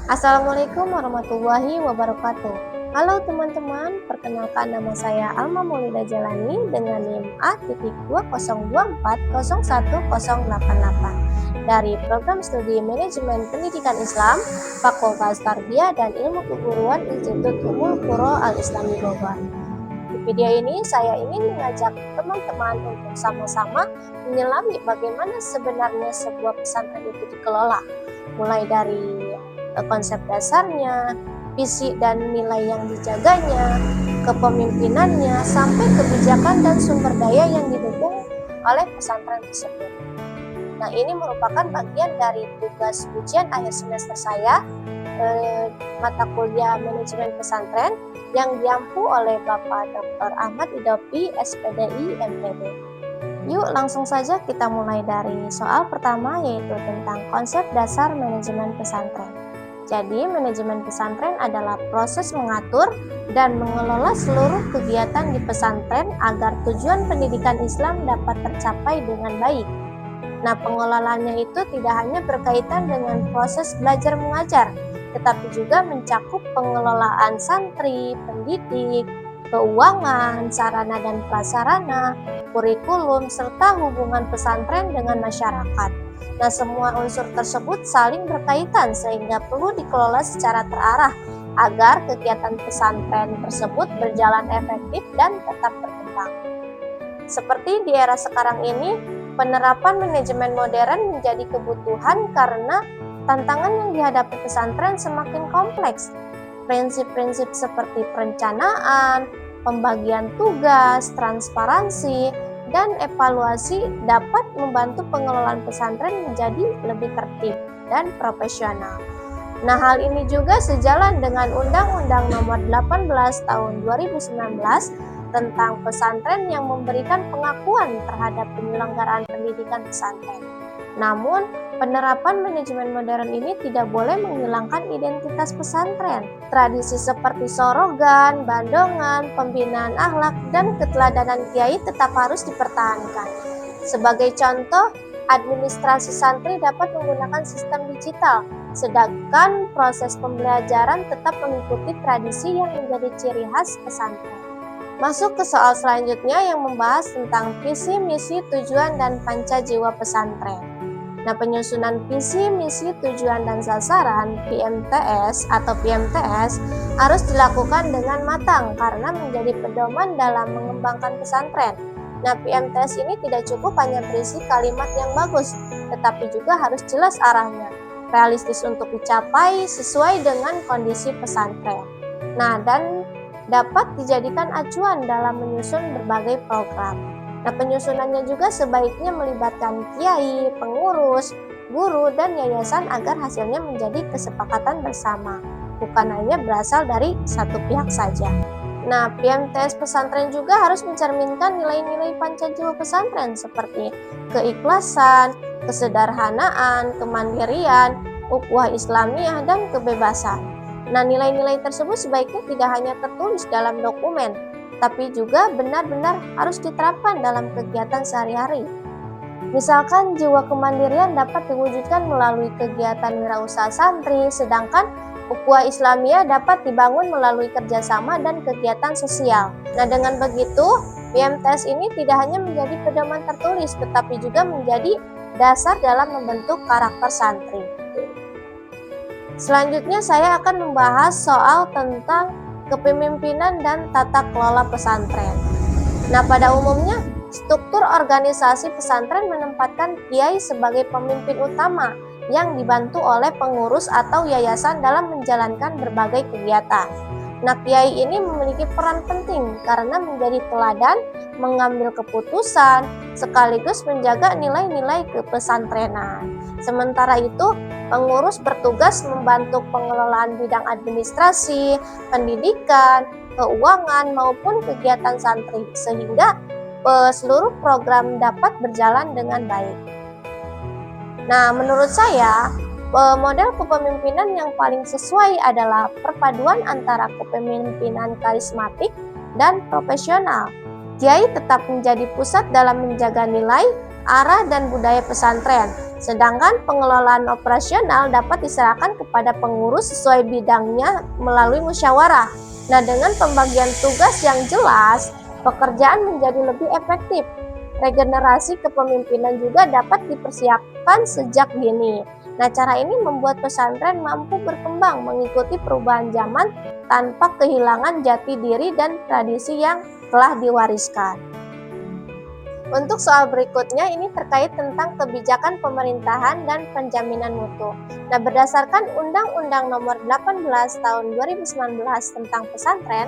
Assalamualaikum warahmatullahi wabarakatuh. Halo teman-teman, perkenalkan nama saya Alma Maulida Jalani dengan NIM A.2024010088 dari Program Studi Manajemen Pendidikan Islam, Fakultas Tarbiyah dan Ilmu Keguruan Institut Ummul Qura Al-Islami Bogor. Di video ini saya ingin mengajak teman-teman untuk sama-sama menyelami bagaimana sebenarnya sebuah pesantren itu dikelola, mulai dari konsep dasarnya, visi dan nilai yang dijaganya, kepemimpinannya, sampai kebijakan dan sumber daya yang didukung oleh pesantren tersebut. Nah, ini merupakan bagian dari tugas ujian akhir semester saya, mata kuliah manajemen pesantren yang diampu oleh Bapak Dr. Ahmad Idopi, SPDI, MPD. Yuk langsung saja kita mulai dari soal pertama, yaitu tentang konsep dasar manajemen pesantren. Jadi, manajemen pesantren adalah proses mengatur dan mengelola seluruh kegiatan di pesantren agar tujuan pendidikan Islam dapat tercapai dengan baik. Nah, pengelolaannya itu tidak hanya berkaitan dengan proses belajar mengajar, tetapi juga mencakup pengelolaan santri, pendidik, keuangan, sarana dan prasarana, kurikulum, serta hubungan pesantren dengan masyarakat. Nah, semua unsur tersebut saling berkaitan sehingga perlu dikelola secara terarah agar kegiatan pesantren tersebut berjalan efektif dan tetap berkembang. Seperti di era sekarang ini, penerapan manajemen modern menjadi kebutuhan karena tantangan yang dihadapi pesantren semakin kompleks. Prinsip-prinsip seperti perencanaan, pembagian tugas, transparansi, dan evaluasi dapat membantu pengelolaan pesantren menjadi lebih tertib dan profesional. Nah, hal ini juga sejalan dengan Undang-Undang Nomor 18 Tahun 2019 tentang pesantren yang memberikan pengakuan terhadap penyelenggaraan pendidikan pesantren. Namun, penerapan manajemen modern ini tidak boleh menghilangkan identitas pesantren. Tradisi seperti sorogan, bandongan, pembinaan akhlak, dan keteladanan kiai tetap harus dipertahankan. Sebagai contoh, administrasi santri dapat menggunakan sistem digital, sedangkan proses pembelajaran tetap mengikuti tradisi yang menjadi ciri khas pesantren. Masuk ke soal selanjutnya yang membahas tentang visi, misi, tujuan, dan panca jiwa pesantren. Nah, penyusunan visi, misi, tujuan, dan sasaran PMTS atau PMTS harus dilakukan dengan matang karena menjadi pedoman dalam mengembangkan pesantren. Nah, PMTS ini tidak cukup hanya berisi kalimat yang bagus, tetapi juga harus jelas arahnya, realistis untuk dicapai sesuai dengan kondisi pesantren. Nah, dan dapat dijadikan acuan dalam menyusun berbagai program. Nah, penyusunannya juga sebaiknya melibatkan kiai, pengurus, guru, dan yayasan agar hasilnya menjadi kesepakatan bersama, bukan hanya berasal dari satu pihak saja. Nah, PMTS pesantren juga harus mencerminkan nilai-nilai panca jiwa pesantren seperti keikhlasan, kesederhanaan, kemandirian, ukhuwah Islamiyah, dan kebebasan. Nah, nilai-nilai tersebut sebaiknya tidak hanya tertulis dalam dokumen, tapi juga benar-benar harus diterapkan dalam kegiatan sehari-hari. Misalkan jiwa kemandirian dapat diwujudkan melalui kegiatan wirausaha santri, sedangkan ukhuwah Islamiyah dapat dibangun melalui kerjasama dan kegiatan sosial. Nah, dengan begitu, PMTS ini tidak hanya menjadi pedoman tertulis, tetapi juga menjadi dasar dalam membentuk karakter santri. Selanjutnya saya akan membahas soal tentang kepemimpinan dan tata kelola pesantren. Nah, pada umumnya struktur organisasi pesantren menempatkan kiai sebagai pemimpin utama yang dibantu oleh pengurus atau yayasan dalam menjalankan berbagai kegiatan. Nah, kiai ini memiliki peran penting karena menjadi teladan, mengambil keputusan, sekaligus menjaga nilai-nilai kepesantrenan. Sementara itu, pengurus bertugas membantu pengelolaan bidang administrasi, pendidikan, keuangan, maupun kegiatan santri, sehingga seluruh program dapat berjalan dengan baik. Nah, menurut saya, model kepemimpinan yang paling sesuai adalah perpaduan antara kepemimpinan karismatik dan profesional. Kiai tetap menjadi pusat dalam menjaga nilai, arah dan budaya pesantren. Sedangkan pengelolaan operasional dapat diserahkan kepada pengurus sesuai bidangnya melalui musyawarah. Nah, dengan pembagian tugas yang jelas, pekerjaan menjadi lebih efektif. Regenerasi kepemimpinan juga dapat dipersiapkan sejak dini. Nah, cara ini membuat pesantren mampu berkembang mengikuti perubahan zaman tanpa kehilangan jati diri dan tradisi yang telah diwariskan. Untuk soal berikutnya ini terkait tentang kebijakan pemerintahan dan penjaminan mutu. Nah, berdasarkan Undang-Undang Nomor 18 Tahun 2019 tentang pesantren,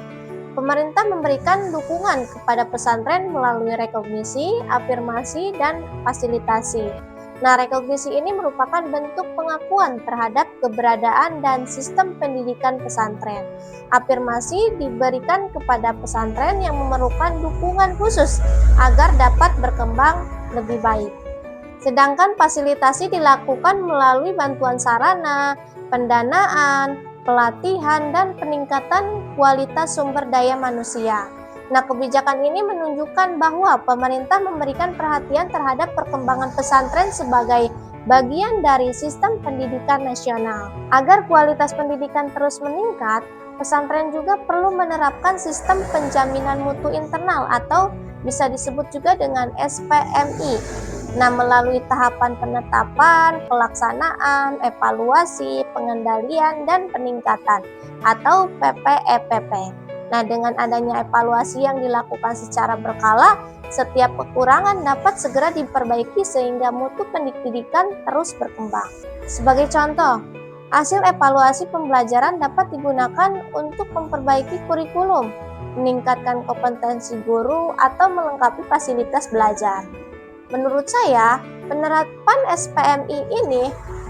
pemerintah memberikan dukungan kepada pesantren melalui rekognisi, afirmasi, dan fasilitasi. Nah, rekognisi ini merupakan bentuk pengakuan terhadap keberadaan dan sistem pendidikan pesantren. Afirmasi diberikan kepada pesantren yang memerlukan dukungan khusus agar dapat berkembang lebih baik. Sedangkan fasilitasi dilakukan melalui bantuan sarana, pendanaan, pelatihan, dan peningkatan kualitas sumber daya manusia. Nah, kebijakan ini menunjukkan bahwa pemerintah memberikan perhatian terhadap perkembangan pesantren sebagai bagian dari sistem pendidikan nasional. Agar kualitas pendidikan terus meningkat, pesantren juga perlu menerapkan sistem penjaminan mutu internal atau bisa disebut juga dengan SPMI. Nah, melalui tahapan penetapan, pelaksanaan, evaluasi, pengendalian, dan peningkatan atau PPEPP. Nah, dengan adanya evaluasi yang dilakukan secara berkala, setiap kekurangan dapat segera diperbaiki sehingga mutu pendidikan terus berkembang. Sebagai contoh, hasil evaluasi pembelajaran dapat digunakan untuk memperbaiki kurikulum, meningkatkan kompetensi guru, atau melengkapi fasilitas belajar. Menurut saya, penerapan SPMI ini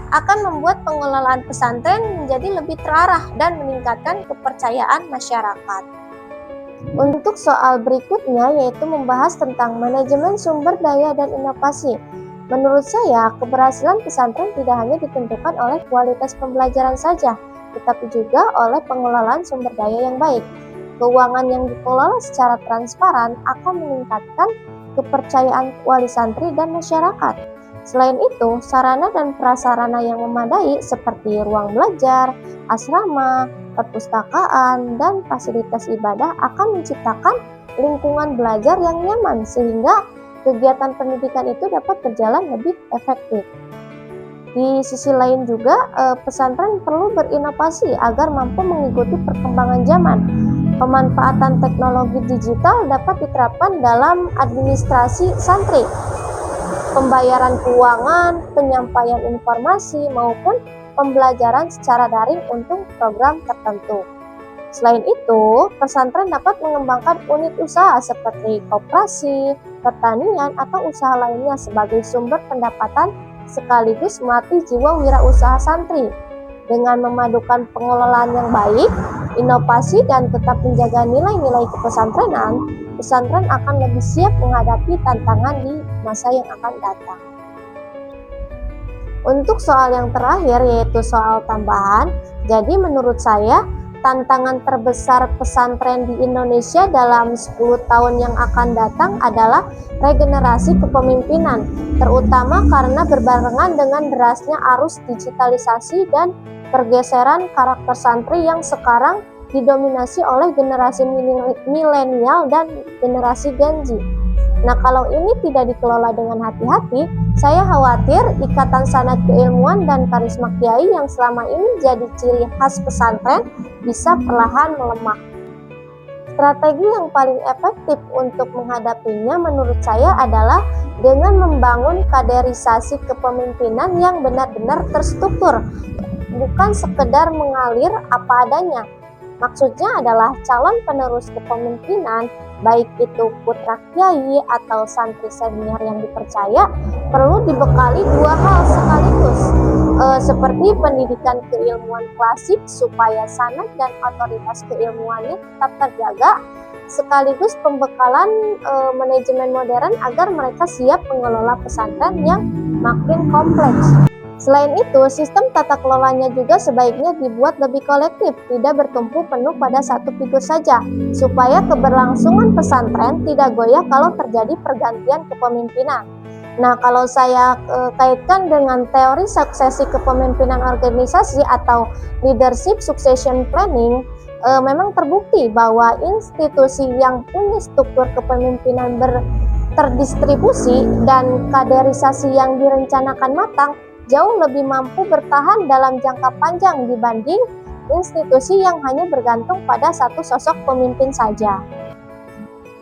akan membuat pengelolaan pesantren menjadi lebih terarah dan meningkatkan kepercayaan masyarakat. Untuk soal berikutnya yaitu membahas tentang manajemen sumber daya dan inovasi. Menurut saya, keberhasilan pesantren tidak hanya ditentukan oleh kualitas pembelajaran saja, tetapi juga oleh pengelolaan sumber daya yang baik. Keuangan yang dikelola secara transparan akan meningkatkan kepercayaan wali santri dan masyarakat. Selain itu, sarana dan prasarana yang memadai seperti ruang belajar, asrama, perpustakaan, dan fasilitas ibadah akan menciptakan lingkungan belajar yang nyaman sehingga kegiatan pendidikan itu dapat berjalan lebih efektif. Di sisi lain juga, pesantren perlu berinovasi agar mampu mengikuti perkembangan zaman. Pemanfaatan teknologi digital dapat diterapkan dalam administrasi santri, pembayaran keuangan, penyampaian informasi, maupun pembelajaran secara daring untuk program tertentu. Selain itu, pesantren dapat mengembangkan unit usaha seperti koperasi, pertanian, atau usaha lainnya sebagai sumber pendapatan sekaligus melatih jiwa wirausaha santri. Dengan memadukan pengelolaan yang baik, inovasi, dan tetap menjaga nilai-nilai kepesantrenan, pesantren akan lebih siap menghadapi tantangan di masa yang akan datang. Untuk soal yang terakhir yaitu soal tambahan, jadi menurut saya tantangan terbesar pesantren di Indonesia dalam 10 tahun yang akan datang adalah regenerasi kepemimpinan, terutama karena berbarengan dengan derasnya arus digitalisasi dan pergeseran karakter santri yang sekarang didominasi oleh generasi milenial dan generasi Gen Z. Nah, kalau ini tidak dikelola dengan hati-hati, saya khawatir ikatan sanad keilmuan dan karisma kiai yang selama ini jadi ciri khas pesantren bisa perlahan melemah. Strategi yang paling efektif untuk menghadapinya menurut saya adalah dengan membangun kaderisasi kepemimpinan yang benar-benar terstruktur, bukan sekedar mengalir apa adanya. Maksudnya adalah calon penerus kepemimpinan, baik itu putra kiai atau santri senior yang dipercaya, perlu dibekali dua hal sekaligus, seperti pendidikan keilmuan klasik supaya sanad dan otoritas keilmuannya tetap terjaga, sekaligus pembekalan manajemen modern agar mereka siap mengelola pesantren yang makin kompleks. Selain itu, sistem tata kelolanya juga sebaiknya dibuat lebih kolektif, tidak bertumpu penuh pada satu figur saja, supaya keberlangsungan pesantren tidak goyah kalau terjadi pergantian kepemimpinan. Nah, kalau saya kaitkan dengan teori suksesi kepemimpinan organisasi atau leadership succession planning, memang terbukti bahwa institusi yang punya struktur kepemimpinan terdistribusi dan kaderisasi yang direncanakan matang jauh lebih mampu bertahan dalam jangka panjang dibanding institusi yang hanya bergantung pada satu sosok pemimpin saja.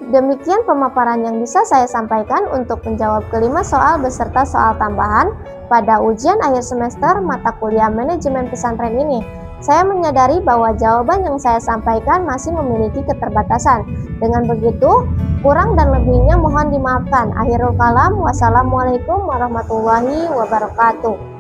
Demikian pemaparan yang bisa saya sampaikan untuk menjawab kelima soal beserta soal tambahan pada ujian akhir semester mata kuliah manajemen pesantren ini. Saya menyadari bahwa jawaban yang saya sampaikan masih memiliki keterbatasan. Dengan begitu, kurang dan lebihnya mohon dimaafkan. Akhirul kalam, wassalamualaikum warahmatullahi wabarakatuh.